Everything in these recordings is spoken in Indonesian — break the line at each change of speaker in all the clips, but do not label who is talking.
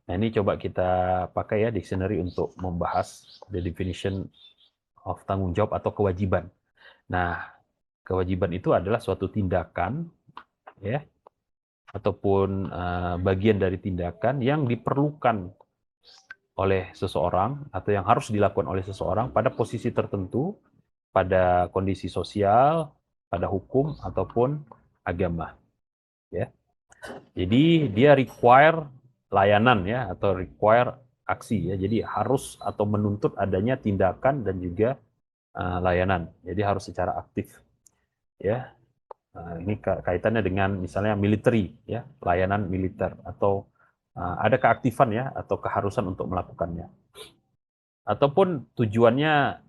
Nah, ini coba kita pakai ya dictionary untuk membahas the definition of tanggung jawab atau kewajiban. Nah, kewajiban itu adalah suatu tindakan ya ataupun bagian dari tindakan yang diperlukan oleh seseorang atau yang harus dilakukan oleh seseorang pada posisi tertentu, pada kondisi sosial, pada hukum ataupun agama ya. Jadi dia require layanan ya atau require aksi ya. Jadi harus atau menuntut adanya tindakan dan juga layanan. Jadi harus secara aktif ya. Ini kaitannya dengan misalnya military ya, layanan militer atau ada keaktifan ya atau keharusan untuk melakukannya. Ataupun tujuannya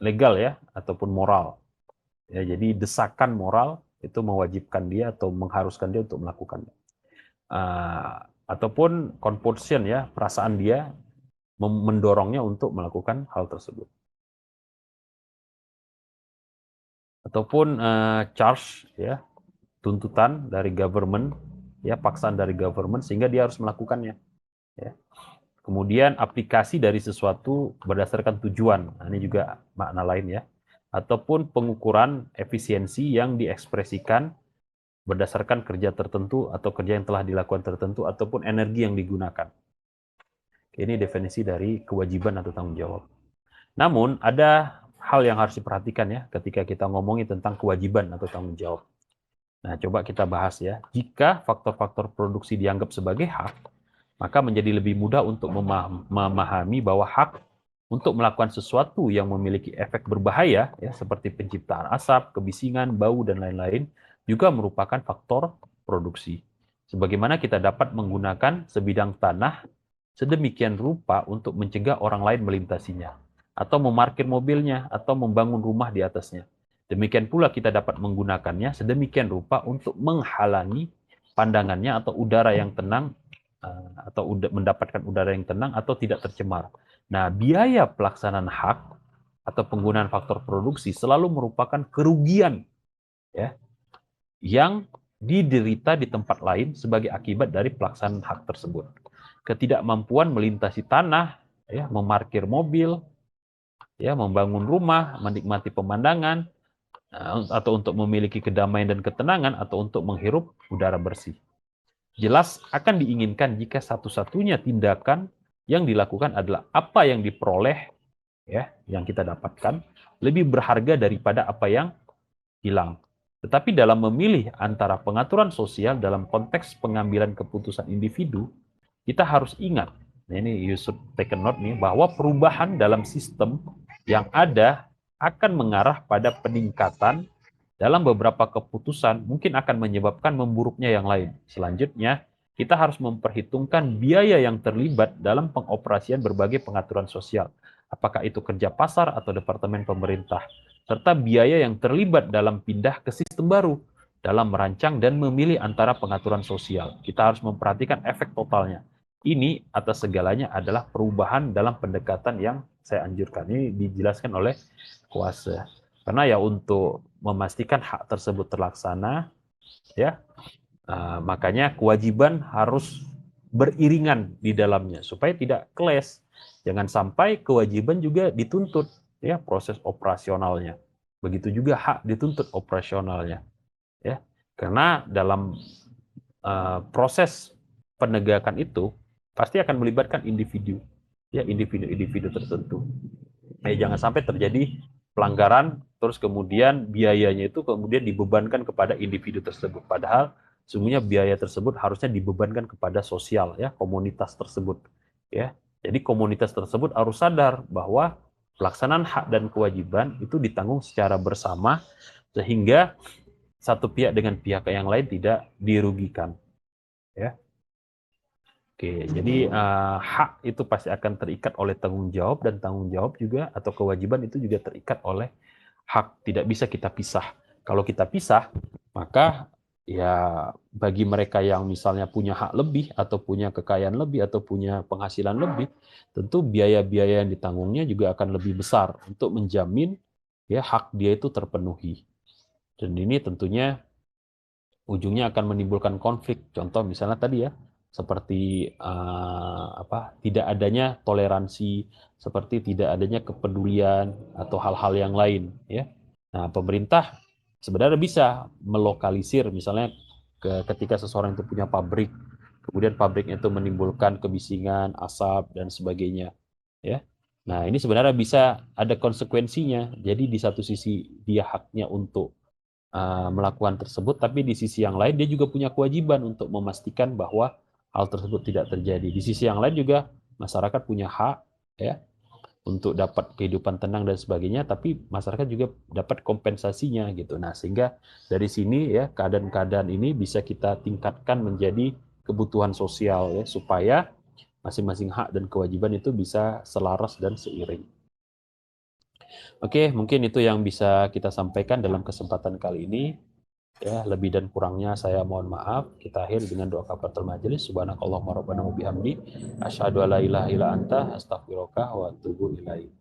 legal ya ataupun moral. Ya, jadi desakan moral itu mewajibkan dia atau mengharuskan dia untuk melakukannya. Ataupun compulsion ya, perasaan dia mendorongnya untuk melakukan hal tersebut. Ataupun charge ya, tuntutan dari government ya, paksaan dari government sehingga dia harus melakukannya ya. Kemudian aplikasi dari sesuatu berdasarkan tujuan. Nah, ini juga makna lain ya. Ataupun pengukuran efisiensi yang diekspresikan berdasarkan kerja tertentu atau kerja yang telah dilakukan tertentu ataupun energi yang digunakan. Ini definisi dari kewajiban atau tanggung jawab. Namun ada hal yang harus diperhatikan ya ketika kita ngomongin tentang kewajiban atau tanggung jawab. Nah, coba kita bahas ya. Jika faktor-faktor produksi dianggap sebagai hak, maka menjadi lebih mudah untuk memahami bahwa hak untuk melakukan sesuatu yang memiliki efek berbahaya ya seperti penciptaan asap, kebisingan, bau dan lain-lain juga merupakan faktor produksi. Sebagaimana kita dapat menggunakan sebidang tanah sedemikian rupa untuk mencegah orang lain melintasinya atau memarkir mobilnya atau membangun rumah di atasnya. Demikian pula kita dapat menggunakannya sedemikian rupa untuk menghalangi pandangannya atau udara yang tenang atau mendapatkan udara yang tenang atau tidak tercemar. Nah, biaya pelaksanaan hak atau penggunaan faktor produksi selalu merupakan kerugian ya yang diderita di tempat lain sebagai akibat dari pelaksanaan hak tersebut. Ketidakmampuan melintasi tanah, ya, memarkir mobil, ya, membangun rumah, menikmati pemandangan, atau untuk memiliki kedamaian dan ketenangan, atau untuk menghirup udara bersih. Jelas akan diinginkan jika satu-satunya tindakan yang dilakukan adalah apa yang diperoleh, ya, yang kita dapatkan, lebih berharga daripada apa yang hilang. Tetapi dalam memilih antara pengaturan sosial dalam konteks pengambilan keputusan individu, kita harus ingat, nah ini you should take a note nih, bahwa perubahan dalam sistem yang ada akan mengarah pada peningkatan dalam beberapa keputusan mungkin akan menyebabkan memburuknya yang lain. Selanjutnya, kita harus memperhitungkan biaya yang terlibat dalam pengoperasian berbagai pengaturan sosial. Apakah itu kerja pasar atau departemen pemerintah, serta biaya yang terlibat dalam pindah ke sistem baru, dalam merancang dan memilih antara pengaturan sosial. Kita harus memperhatikan efek totalnya. Ini atas segalanya adalah perubahan dalam pendekatan yang saya anjurkan. Ini dijelaskan oleh kuasa. Karena ya untuk memastikan hak tersebut terlaksana, ya makanya kewajiban harus beriringan di dalamnya supaya tidak clash. Jangan sampai kewajiban juga dituntut ya proses operasionalnya. Begitu juga hak dituntut operasionalnya, ya. Karena dalam proses penegakan itu pasti akan melibatkan individu, ya individu-individu tertentu. Jangan sampai terjadi pelanggaran terus kemudian biayanya itu kemudian dibebankan kepada individu tersebut, padahal sungguhnya biaya tersebut harusnya dibebankan kepada sosial ya komunitas tersebut ya. Jadi komunitas tersebut harus sadar bahwa pelaksanaan hak dan kewajiban itu ditanggung secara bersama sehingga satu pihak dengan pihak yang lain tidak dirugikan ya. Oke, jadi hak itu pasti akan terikat oleh tanggung jawab dan tanggung jawab juga atau kewajiban itu juga terikat oleh hak. Tidak bisa kita pisah. Kalau kita pisah, maka ya bagi mereka yang misalnya punya hak lebih atau punya kekayaan lebih atau punya penghasilan lebih, tentu biaya-biaya yang ditanggungnya juga akan lebih besar untuk menjamin ya hak dia itu terpenuhi. Dan ini tentunya ujungnya akan menimbulkan konflik. Contoh misalnya tadi ya, seperti tidak adanya toleransi, seperti tidak adanya kepedulian atau hal-hal yang lain, ya. Nah, pemerintah sebenarnya bisa melokalisir, misalnya ketika seseorang itu punya pabrik, kemudian pabriknya itu menimbulkan kebisingan, asap dan sebagainya, ya. Nah, ini sebenarnya bisa ada konsekuensinya. Jadi di satu sisi dia haknya untuk melakukan tersebut, tapi di sisi yang lain dia juga punya kewajiban untuk memastikan bahwa hal tersebut tidak terjadi. Di sisi yang lain juga masyarakat punya hak, ya, untuk dapat kehidupan tenang dan sebagainya, tapi masyarakat juga dapat kompensasinya gitu. Nah, sehingga dari sini ya keadaan-keadaan ini bisa kita tingkatkan menjadi kebutuhan sosial ya, supaya masing-masing hak dan kewajiban itu bisa selaras dan seiring. Oke, mungkin itu yang bisa kita sampaikan dalam kesempatan kali ini. Ya, lebih dan kurangnya saya mohon maaf. Kita akhir dengan doa kafaratul majelis. Subhanakallahumma rabbana wa bihamdi asyhadu alla ilaha illa anta astaghfiruka wa atubu ilaik.